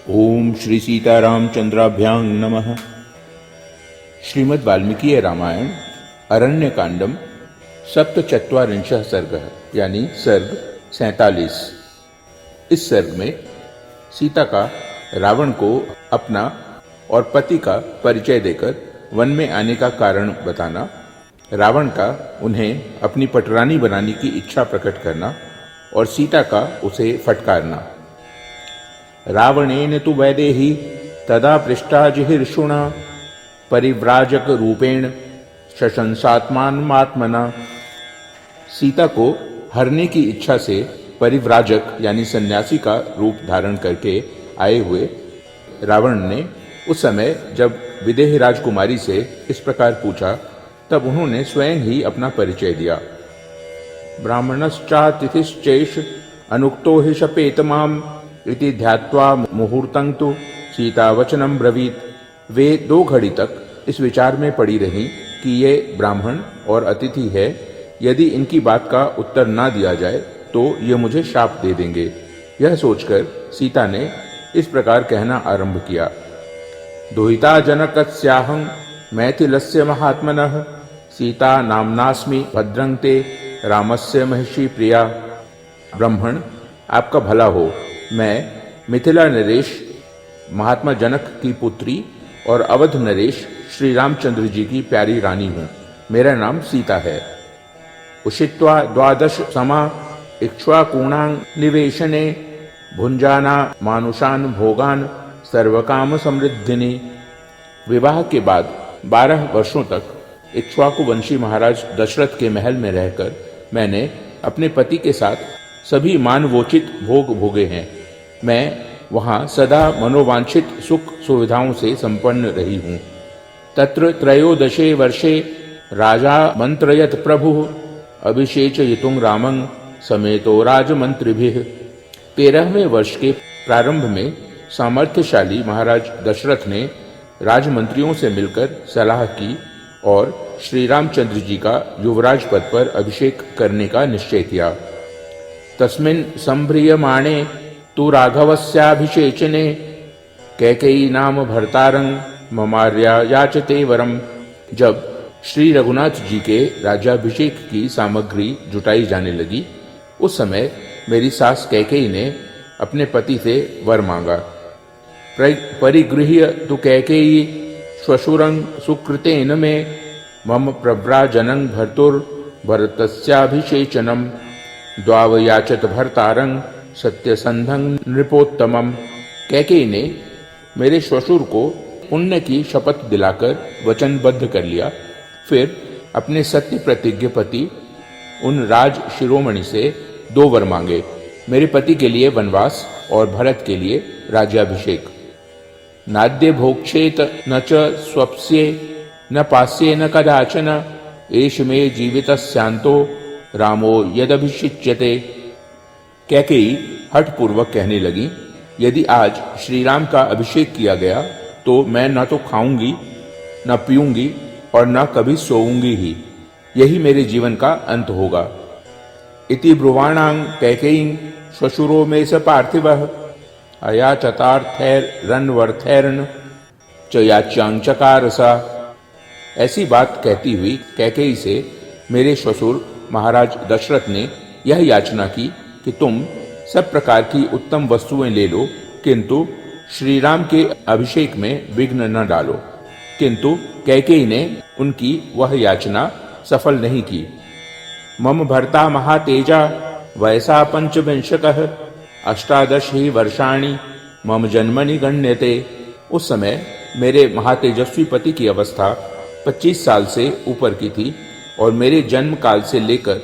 ओम श्री सीतारामचंद्राभ्यां नमः। श्रीमद् वाल्मीकि रामायण अरण्यकांडम सप्तचत्वारिंशः सर्गः यानी सर्ग 47। इस सर्ग में सीता का रावण को अपना और पति का परिचय देकर वन में आने का कारण बताना, रावण का उन्हें अपनी पटरानी बनाने की इच्छा प्रकट करना और सीता का उसे फटकारना। रावणेन तु वैदेही तदा पृष्ठा जिहिर्षुणा परिव्राजक रूपेण शशंसात्मात्मना। सीता को हरने की इच्छा से परिव्राजक यानी सन्यासी का रूप धारण करके आए हुए रावण ने उस समय जब विदेह राजकुमारी से इस प्रकार पूछा, तब उन्होंने स्वयं ही अपना परिचय दिया। ब्राह्मणश्चातिथिश्चैष अनुक्तो हि शपेत माम इति ध्यात्वा मुहूर्तं तु सीता वचनम ब्रवीत। वे 2 घड़ी तक इस विचार में पड़ी रहीं कि ये ब्राह्मण और अतिथि है, यदि इनकी बात का उत्तर ना दिया जाए तो ये मुझे शाप दे देंगे। यह सोचकर सीता ने इस प्रकार कहना आरंभ किया। दुहिता जनकस्याहं मैथिलस्य महात्मनः सीता नाम्नास्मि भद्रं ते रामस्य महिषी प्रिया। ब्राह्मण, आपका भला हो। मैं मिथिला नरेश महात्मा जनक की पुत्री और अवध नरेश श्री रामचंद्र जी की प्यारी रानी हूँ। मेरा नाम सीता है। उषित्वा 12 समा इक्ष्वाकूणां निवेशने भुंजाना मानुषान भोगान सर्वकाम समृद्धिनी। विवाह के बाद 12 वर्षों तक इक्ष्वाकु वंशी महाराज दशरथ के महल में रहकर मैंने अपने पति के साथ सभी मानवोचित भोग भोगे हैं। मैं वहाँ सदा मनोवांछित सुख सुविधाओं से संपन्न रही हूँ। तत्र 13 वर्षे राजा मंत्रयत प्रभु अभिषेचयितुं रामं समेतो राजमंत्रिभिः। 13वें वर्ष के प्रारंभ में सामर्थ्यशाली महाराज दशरथ ने राजमंत्रियों से मिलकर सलाह की और श्री रामचंद्र जी का युवराज पद पर अभिषेक करने का निश्चय किया। तस्मिन् संभ्रियमाणे तु राघवस्याभिषेचने कैकेयी नाम भर्तारं ममार्या याचते वरम। जब श्री रघुनाथ जी के राज्याभिषेक की सामग्री जुटाई जाने लगी, उस समय मेरी सास कैकेयी ने अपने पति से वर मांगा। परिगृह्य तु कैकेयी श्वशुरं सुकृतेन मे मम प्रव्राजनं भर्तुर्भरतस्याभिषेचनं द्वावयाचत भर्तारं सत्यसंधं नृपोत्तमम। कैकेयी ने मेरे श्वशुर को पुण्य की शपथ दिलाकर वचनबद्ध कर लिया। फिर अपने सत्य प्रतिज्ञ पति उन राज शिरोमणि से 2 वर मांगे, मेरे पति के लिए वनवास और भरत के लिए राज्याभिषेक। नाद्य भोक्षेत न च स्वप्स्ये न पास्ये न कदाचन एष मे जीवितस्यांतो रामो यदभिषिच्यते। कैकेयी हठपूर्वक कहने लगी, यदि आज श्री राम का अभिषेक किया गया तो मैं न तो खाऊंगी न पीऊंगी और न कभी सोऊंगी ही, यही मेरे जीवन का अंत होगा। इति ब्रुवाणां कैकेयीं श्वशुरो मे स पार्थिवः अयाचतार्थैरन्वर्थैर्न च याच्यां चकार सा। ऐसी बात कहती हुई कैकेयी से मेरे श्वशुर महाराज दशरथ ने यह याचना की कि तुम सब प्रकार की उत्तम वस्तुएं ले लो, किंतु श्री राम के अभिषेक में विघ्न न डालो। किंतु कैकेयी ने उनकी वह याचना सफल नहीं की। मम भर्ता महातेजा वयसा 25 18 ही वर्षाणि मम जन्मनि गण्यते। उस समय मेरे महातेजस्वी पति की अवस्था 25 साल से ऊपर की थी और मेरे जन्म काल से लेकर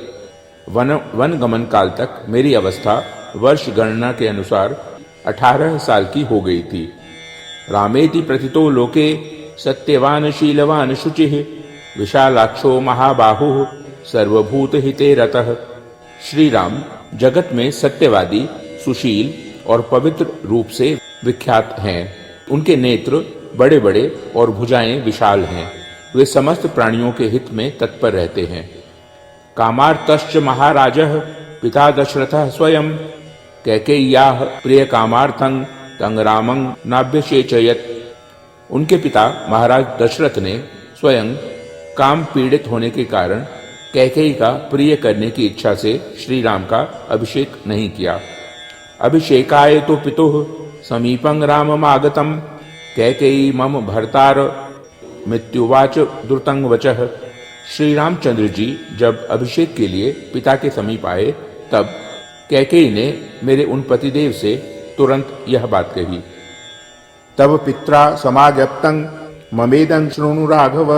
वन गमन काल तक मेरी अवस्था वर्ष गणना के अनुसार 18 साल की हो गई थी। रामेति प्रथितो लोके सत्यवान शीलवान शुचिः विशालाक्षो महाबाहुः सर्वभूत हिते रतः। श्री राम जगत में सत्यवादी, सुशील और पवित्र रूप से विख्यात हैं। उनके नेत्र बड़े बड़े और भुजाएं विशाल हैं। वे समस्त प्राणियों के हित में तत्पर रहते हैं। कामार्तश्च महाराजः पिता दशरथः स्वयं कैकेय्याः प्रिय कामार्थं तं रामं नाभ्यषेचयत्। उनके पिता महाराज दशरथ ने स्वयं काम पीड़ित होने के कारण कैकेयी का प्रिय करने की इच्छा से श्री राम का अभिषेक नहीं किया। अभिषेकाय तो पितुः समीपं राममागतं कैकेयी मम भर्तार मृत्युवाच द्रुतं वचः। श्री रामचंद्र जी जब अभिषेक के लिए पिता के समीप आए तब कैकेयी ने मेरे उन पतिदेव से तुरंत यह बात कही। तब पित्रा समागप्तं ममेदं शृणु राघव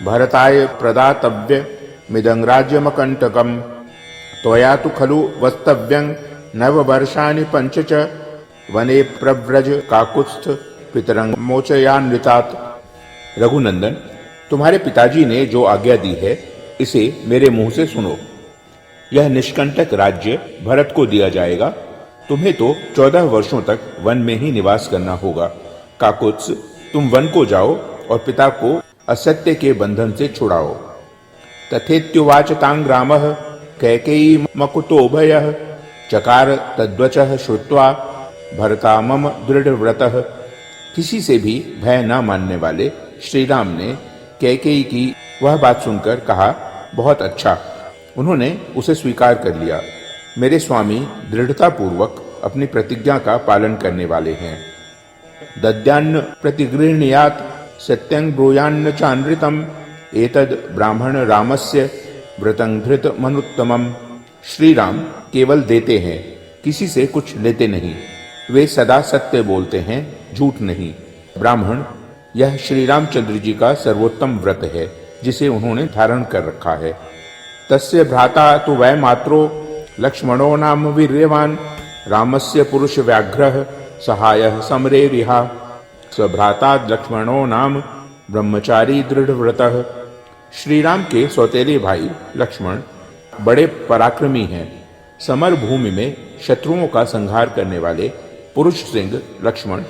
भरताय प्रदातव्य मिदं राज्यमकंटकम् त्वया तु खलु वस्तव्यं नववर्षाणि पंच च वने प्रव्रज काकुत्स्थ पितरं मोचयान्वितात्। रघुनंदन, तुम्हारे पिताजी ने जो आज्ञा दी है इसे मेरे मुंह से सुनो। यह निष्कंटक राज्य भरत को दिया जाएगा। तुम्हें तो 14 वर्षों तक वन में ही निवास करना होगा। काकुत्स, तुम वन को जाओ और पिता को असत्य के बंधन से छुड़ाओ। तथेत्युवाच तां रामः कैकेयी मकुतोभयः चकार तद्वचः श्रुत्वा भरता मम दृढ़व्रतः। किसी से भी भय न मानने वाले श्री राम ने कैकेयी की वह बात सुनकर कहा, बहुत अच्छा। उन्होंने उसे स्वीकार कर लिया। मेरे स्वामी दृढ़ता पूर्वक अपनी प्रतिज्ञा का पालन करने वाले हैं। दद्यान्न प्रतिगृह्णीयात् सत्यं ब्रूयान्न चानृतम् एतद् ब्राह्मण रामस्य व्रतं धृत मनुत्तमम्। श्री राम केवल देते हैं, किसी से कुछ लेते नहीं। वे सदा सत्य बोलते हैं, झूठ नहीं। ब्राह्मण, यह श्री रामचंद्र जी का सर्वोत्तम व्रत है जिसे उन्होंने धारण कर रखा है। तस्य भ्राता तु वै मात्रो लक्ष्मणो नाम वीर्यवान रामस्य पुरुष व्याघ्रः सहायः समरे रिहा। स्वभ्राता लक्ष्मणो नाम ब्रह्मचारी दृढ़व्रतः। श्री राम के सौतेले भाई लक्ष्मण बड़े पराक्रमी हैं। समर भूमि में शत्रुओं का संहार करने वाले पुरुष सिंह लक्ष्मण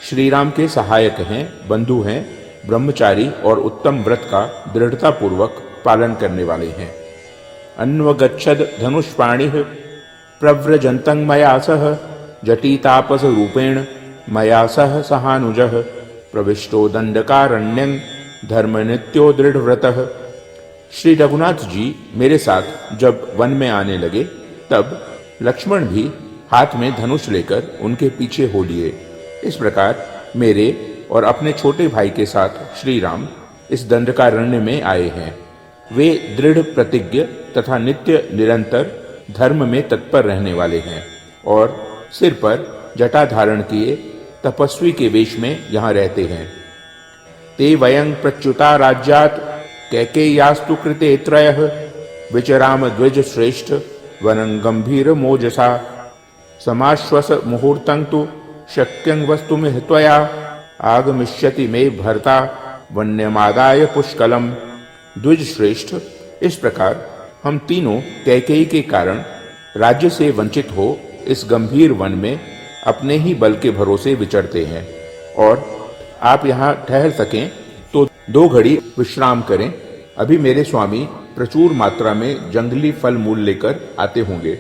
श्री राम के सहायक हैं, बंधु हैं, ब्रह्मचारी और उत्तम व्रत का दृढ़ता पूर्वक पालन करने वाले हैं। अन्वगच्छद धनुष्पाणिः प्रव्रजन्तं मया सह जटितापस रूपेण मया सह सहानुजः प्रविष्टो दंडकारण्यं धर्मनित्यो दृढ़व्रतः। श्री रघुनाथ जी मेरे साथ जब वन में आने लगे तब लक्ष्मण भी हाथ में धनुष लेकर उनके पीछे हो लिए। इस प्रकार मेरे और अपने छोटे भाई के साथ श्री राम इस दंडकारण्य में आए हैं। वे दृढ़ प्रतिज्ञ तथा नित्य निरंतर धर्म में तत्पर रहने वाले हैं और सिर पर जटा धारण किए तपस्वी के वेश में यहाँ रहते हैं। ते वयं प्रच्युता राज्यात् कैकेय्यास्तु कृते त्रयः विचराम द्विज श्रेष्ठ वनं गंभीर मोजसा समाश्वस मुहूर्तं तु शक्यं वस्तुमिह त्वया आगमिष्यति मे भर्ता वन्यमादाय पुष्कलम। द्विज श्रेष्ठ, इस प्रकार हम तीनों कैकेयी के कारण राज्य से वंचित हो इस गंभीर वन में अपने ही बल के भरोसे विचरते हैं और आप यहाँ ठहर सकें तो 2 घड़ी विश्राम करें। अभी मेरे स्वामी प्रचुर मात्रा में जंगली फल मूल लेकर आते होंगे।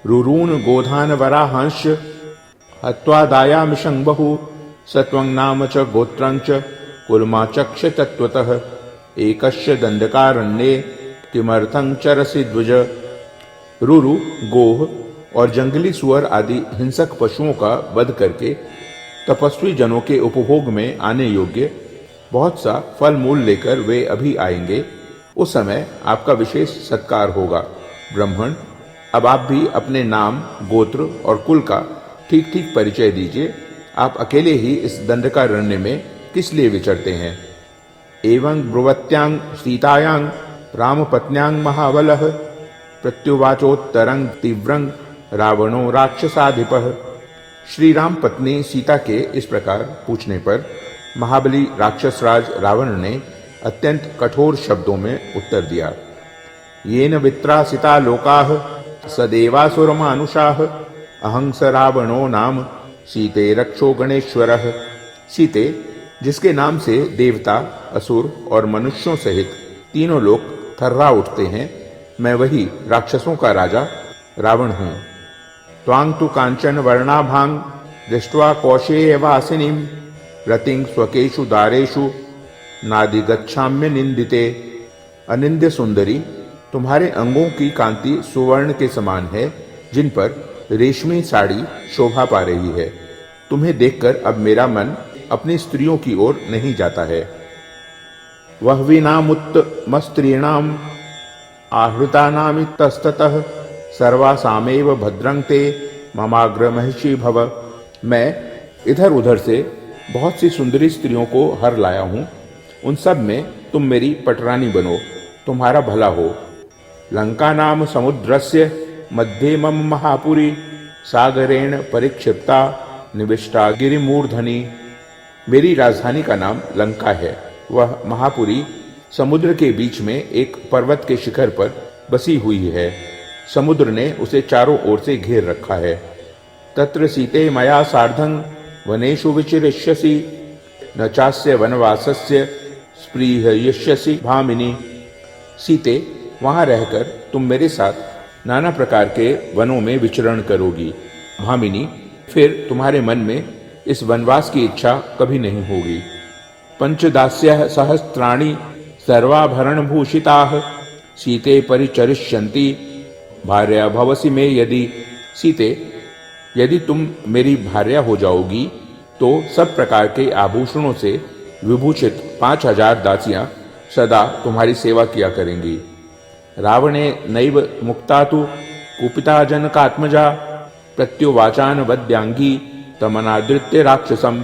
रुरून गोधान वराहंश हत्वा दायामिषं बहु सत्वं नाम च गोत्रं च कुलमाचक्ष तत्वतः एकस्य दंडकारण्ये किमर्थं चरसि द्विज। रुरु, गोह और जंगली सुअर आदि हिंसक पशुओं का वध करके तपस्वी जनों के उपभोग में आने योग्य बहुत सा फल मूल लेकर वे अभी आएंगे। उस समय आपका विशेष सत्कार होगा। ब्राह्मण, अब आप भी अपने नाम, गोत्र और कुल का ठीक ठीक परिचय दीजिए। आप अकेले ही इस दंडकारण्य में किस लिए विचरते हैं? एवं ब्रुवत्यांग सीतायांग रामपत्न्यांग महाबलः प्रत्युवाचोत्तरं तीव्रं रावणो राक्षसाधिपः। श्री राम पत्नी सीता के इस प्रकार पूछने पर महाबली राक्षसराज रावण ने अत्यंत कठोर शब्दों में उत्तर दिया। येन वित्रासिता लोकाः सदेवासुरमानुषाः अहं स रावणो नाम सीते रक्षो गणेश्वरः। सीते, जिसके नाम से देवता, असुर और मनुष्यों सहित तीनों लोग थर्रा उठते हैं, मैं वही राक्षसों का राजा रावण हूँ। त्वां तु कांचन वर्णाभांग दृष्ट्वा कौशेयवासिनीं रतिं स्वकेषु दारेषु नादिगच्छाम्य निंदिते। अनिंद्य सुंदरी, तुम्हारे अंगों की कांति सुवर्ण के समान है, जिन पर रेशमी साड़ी शोभा पा रही है। तुम्हें देखकर अब मेरा मन अपनी स्त्रियों की ओर नहीं जाता है। वह विनामुत्तमस्त्रीणाम् आहृतानामितस्ततः सर्वासामेव भद्रं ते ममाग्रमहिषी भव। मैं इधर उधर से बहुत सी सुंदरी स्त्रियों को हर लाया हूँ, उन सब में तुम मेरी पटरानी बनो, तुम्हारा भला हो। लंका नाम समुद्रस्य मध्ये मम महापुरी सागरेण परिक्षिप्ता निविष्टा गिरिमूर्धनि। मेरी राजधानी का नाम लंका है। वह महापुरी समुद्र के बीच में एक पर्वत के शिखर पर बसी हुई है। समुद्र ने उसे चारों ओर से घेर रखा है। तत्र सीते मया सार्धं वनेषु विचिरिष्यसि न चास्य वनवासस्य स्पृहयिष्यसि भामिनी। सीते, वहां रहकर तुम मेरे साथ नाना प्रकार के वनों में विचरण करोगी। भामिनी, फिर तुम्हारे मन में इस वनवास की इच्छा कभी नहीं होगी। पंचदास्यः सहस्त्राणि सर्वाभरणभूषिताः सीते परिचरिष्यन्ति भार्या भवसि मे यदि। सीते, यदि तुम मेरी भार्या हो जाओगी तो सब प्रकार के आभूषणों से विभूषित 5000 दासियां सदा तुम्हारी सेवा किया करेंगी। रावणे नैव मुक्ता तु कुपिता जनकात्मजा प्रत्युवाचान वद्यांगी तमनादृत्य राक्षसम।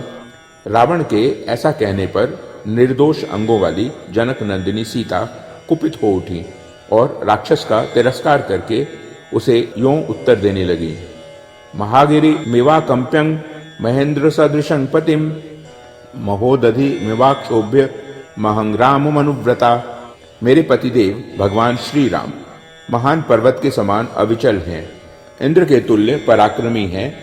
रावण के ऐसा कहने पर निर्दोष अंगों वाली जनक नंदिनी सीता कुपित हो उठी और राक्षस का तिरस्कार करके उसे यों उत्तर देने लगी। महागिरि मिवाकंप्यं महेंद्र सदृशं पतिम महोदधि मिवाक्षोभ्य महंग्राम मनुव्रता। मेरे पतिदेव भगवान श्री राम महान पर्वत के समान अविचल हैं, इंद्र के तुल्य पराक्रमी हैं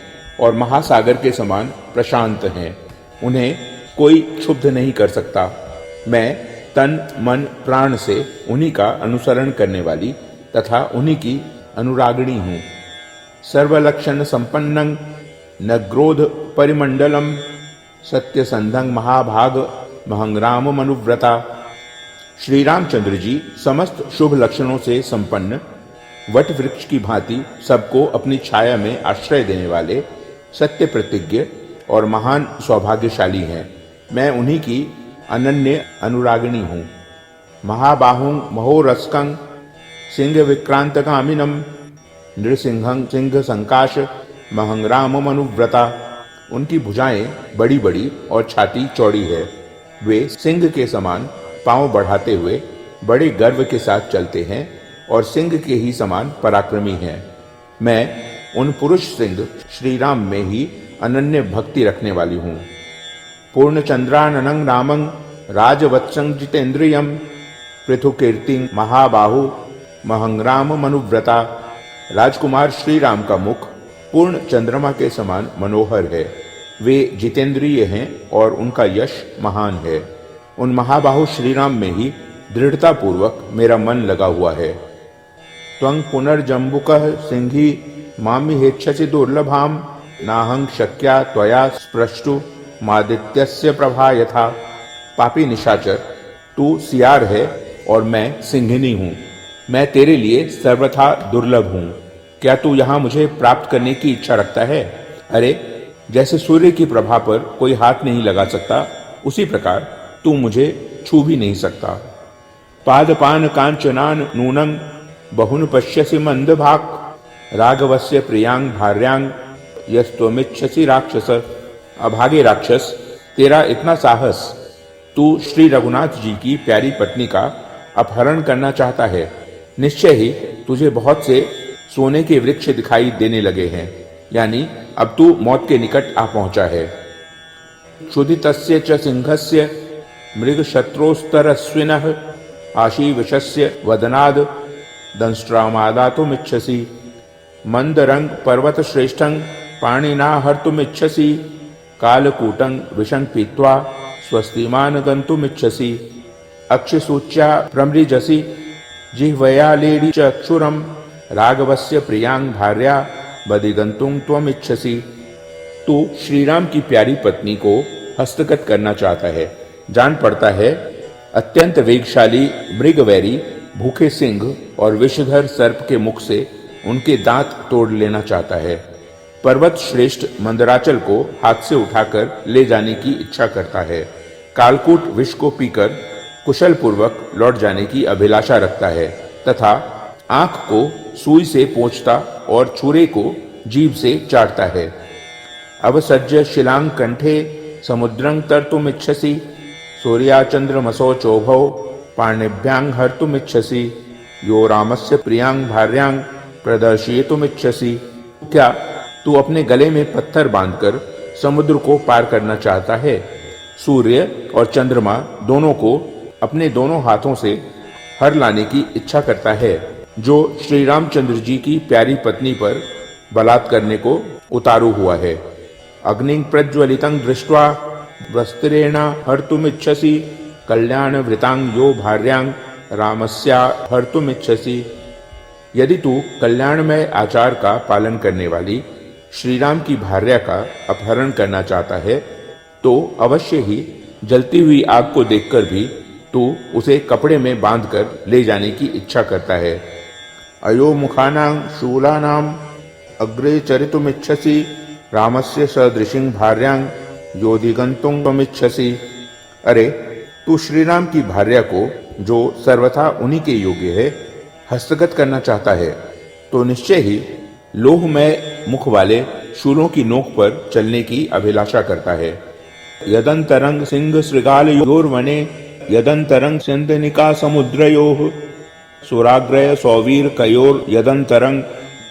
और महासागर के समान प्रशांत हैं। उन्हें कोई क्षुब्ध नहीं कर सकता। मैं तन मन प्राण से उन्हीं का अनुसरण करने वाली तथा उन्हीं की अनुरागिणी हूँ। सर्वलक्षण संपन्नं नग्रोध परिमंडलम सत्यसंधं महाभाग महंग्राम मनुव्रता। श्री रामचंद्र जी समस्त शुभ लक्षणों से संपन्न, वट वृक्ष की भांति सबको अपनी छाया में आश्रय देने वाले, सत्य प्रतिज्ञ और महान सौभाग्यशाली हैं। मैं उन्हीं की अनन्य अनुरागिणी हूँ। महाबाहुं महोरस्कं सिंह विक्रांतकामिनं नृसिंहं सिंह संकाश महंग्राम मनुव्रता। उनकी भुजाएं बड़ी बड़ी और छाती चौड़ी है। वे सिंह के समान पांव बढ़ाते हुए बड़े गर्व के साथ चलते हैं और सिंह के ही समान पराक्रमी हैं। मैं उन पुरुष सिंह श्री राम में ही अनन्य भक्ति रखने वाली हूँ। पूर्णचंद्राननं रामं राजवत्सं जितेन्द्रियं पृथुकीर्तिं महाबाहु महंग्राम मनुव्रता। राजकुमार श्री राम का मुख पूर्ण चंद्रमा के समान मनोहर है। वे जितेंद्रिय हैं और उनका यश महान है। उन महाबाहु श्री राम में ही दृढ़ता पूर्वक मेरा मन लगा हुआ है। त्वं पुनर्जम्बुकः सिंही मामिहेच्छसि दुर्लभाम नाहं शक्या त्वया स्पृष्टु मादित्यस्य प्रभा यथा। पापी निशाचर, तू सियार है और मैं सिंहिनी हूँ। मैं तेरे लिए सर्वथा दुर्लभ हूँ। क्या तू यहाँ मुझे प्राप्त करने की इच्छा रखता है? अरे, जैसे सूर्य की प्रभा पर कोई हाथ नहीं लगा सकता, उसी प्रकार तू मुझे छू भी नहीं सकता। पादपान कांचनान नूनं बहुन पश्यसि मंदभाक् राघवस्य प्रियांग भार्यांग यस्तुमिच्छसि राक्षस। अभागे राक्षस, तेरा इतना साहस! तू श्री रघुनाथ जी की प्यारी पत्नी का अपहरण करना चाहता है। निश्चय ही तुझे बहुत से सोने के वृक्ष दिखाई देने लगे हैं, यानी अब तू मौत के निकट आ पहुंचा है। क्षुधितस्य च सिंहस्य मृगशत्रोस्तरस्विनः आशीविषस्य वदनाद दंष्ट्रामादातुमिच्छसि मंदरंग पर्वत श्रेष्ठं पाणिना हर्तुमिच्छसि कालकूटं विषं पीत्वा स्वस्तिमान गन्तुमिच्छसि अक्षसूच्या प्रमृजसि जिह्वया लेडी चक्षुरं राघवस्य प्रियांग भार्या बदिगन्तुं त्वमिच्छसि। तो श्री राम की प्यारी पत्नी को हस्तगत करना चाहता है। जान पड़ता है अत्यंत वेगशाली मृगवैरी भूखे सिंह और विषधर सर्प के मुख से उनके दांत तोड़ लेना चाहता है। पर्वत श्रेष्ठ मंदराचल को हाथ से उठाकर ले जाने की इच्छा करता है। कालकूट विष को पीकर कुशल पूर्वक लौट जाने की अभिलाषा रखता है तथा आंख को सुई से पोंछता और छुरे को जीभ से चाटता है। अवसज्य शिलांग कंठे समुद्रं तर्तुमिच्छसि सूर्याचंद्रमसो चोभौ पाणिभ्यां हर्तुमिच्छसि यो रामस्य प्रियांग भार्यांग प्रदर्शयितुमिच्छसि। क्या तू अपने गले में पत्थर बांधकर समुद्र को पार करना चाहता है? सूर्य और चंद्रमा दोनों को अपने दोनों हाथों से हर लाने की इच्छा करता है, जो श्री रामचंद्र जी की प्यारी पत्नी पर बलात् करने को उतारू हुआ है। अग्निं प्रज्वलितं दृष्ट्वा वस्त्रेण हर्तुमिच्छसि कल्याण वृतांग यो भार्यांग रामस्या हर्तुमिच्छसि। यदि तू कल्याणमय आचार का पालन करने वाली श्री राम की भार्या का अपहरण करना चाहता है तो अवश्य ही जलती हुई आग को देखकर भी तू उसे कपड़े में बांधकर ले जाने की इच्छा करता है। अयो मुखानां शूलानां अग्रे चरितुमिच्छसि रामस्य सदृशिं भार्यांग योदिगंतुं त्वमिच्छसि। अरे तू श्री राम की भार्या को, जो सर्वथा उन्हीं के योग्य है, हस्तगत करना चाहता है तो निश्चय ही लोहमय मुख वाले शूलों की नोक पर चलने की अभिलाषा करता है। यदंतरंग सिंह श्रृगाल योर्वने यदंतरंग सिंधनिका समुद्रयोः सुराग्रय सौवीर कयोर यदंतरंग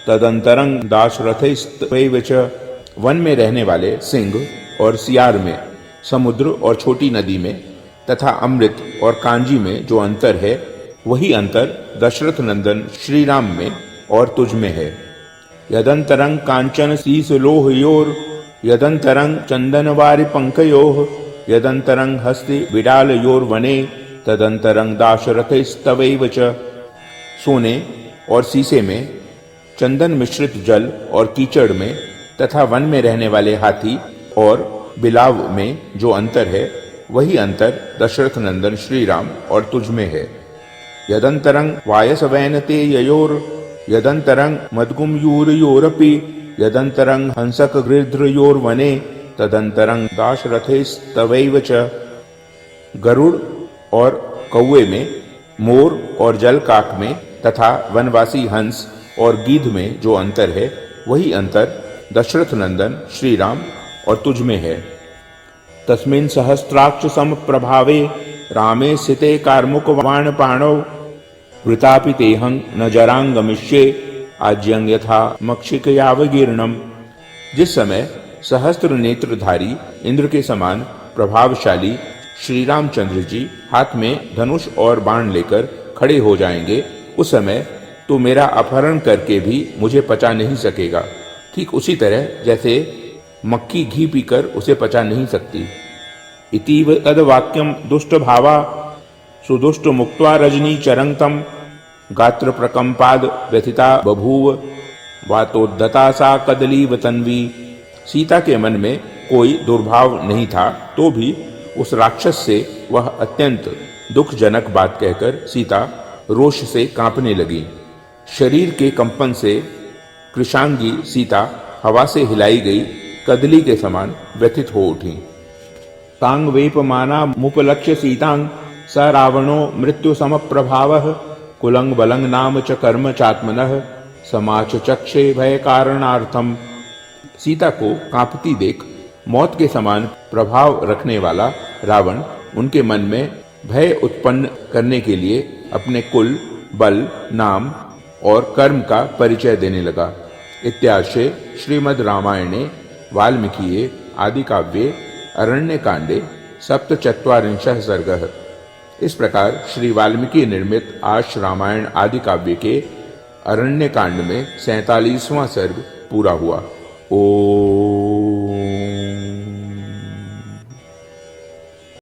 तदंतरंग दाशरथैस्तवैव च। वन में रहने वाले सिंह और सियार में, समुद्र और छोटी नदी में तथा अमृत और कांजी में जो अंतर है, वही अंतर दशरथ नंदन श्री राम में और तुझ में है। यदंतरंग कांचन शीस लोहयोर यदंतरंग चंदनवारि पंकयोः यदंतरंग हस्ति विडाल योर वने तदंतरंग दाशरथैस्तवैव च। सोने और शीशे में, चंदन मिश्रित जल और कीचड़ में तथा वन में रहने वाले हाथी और बिलाव में जो अंतर है, वही अंतर दशरथ नंदन श्री राम और तुझ में है। यदंतरंग वायसवैनते ययोर यदंतरंग मद्गुमयूरयोरपि यदंतरंग हंसक गृध्रयोर वने तदंतरंग दाशरथैस्तवैव च। गरुड़ और कौवे में, मोर और जल काक में तथा वनवासी हंस और गीध में जो अंतर है, वही अंतर दशरथ नंदन श्री राम और तुझ में है। तस्मिन् सहस्त्राक्ष सम प्रभावे रामे स्थिते कार्मुक बाण पाणौ वृतापि तेहं न जरांग गमिष्ये आज्यं यथा मक्षिकयावगीर्णम। जिस समय सहस्त्र नेत्रधारी इंद्र के समान प्रभावशाली श्री रामचंद्र जी हाथ में धनुष और बाण लेकर खड़े हो जाएंगे, उस समय तो मेरा अपहरण करके भी मुझे पचा नहीं सकेगा, ठीक उसी तरह जैसे मक्खी घी पीकर उसे पचा नहीं सकती। इतीव तद वाक्यम दुष्ट भावा सुदुष्ट मुक्त्वा रजनी चरंगतम गात्र प्रकंपाद व्यथिता बभूव वातोद्धता सा कदलीव तन्वी। सीता के मन में कोई दुर्भाव नहीं था तो भी उस राक्षस से वह अत्यंत दुखजनक बात कहकर सीता रोष से कांपने लगी। शरीर के कंपन से कृशांगी सीता हवा से हिलाई गई कदली के समान व्यथित हो उठी। तांग वेपमाना मुपलक्ष्य सीतांग स रावणो मृत्यु सम प्रभावः कुलंग बलंग नाम च कर्म चात्मनः समाच चक्षे भय कारणार्थम। सीता को कांपती देख मौत के समान प्रभाव रखने वाला रावण उनके मन में भय उत्पन्न करने के लिए अपने कुल, बल, नाम और कर्म का परिचय देने लगा। इत्याशे श्रीमद् रामायणे वाल्मीकिये आदि काव्ये अरण्य कांडे सप्तचत्वारिंशः सर्गः। इस प्रकार श्री वाल्मीकि निर्मित आश रामायण आदि काव्य के अरण्य कांड में 47वां सर्ग पूरा हुआ। ओ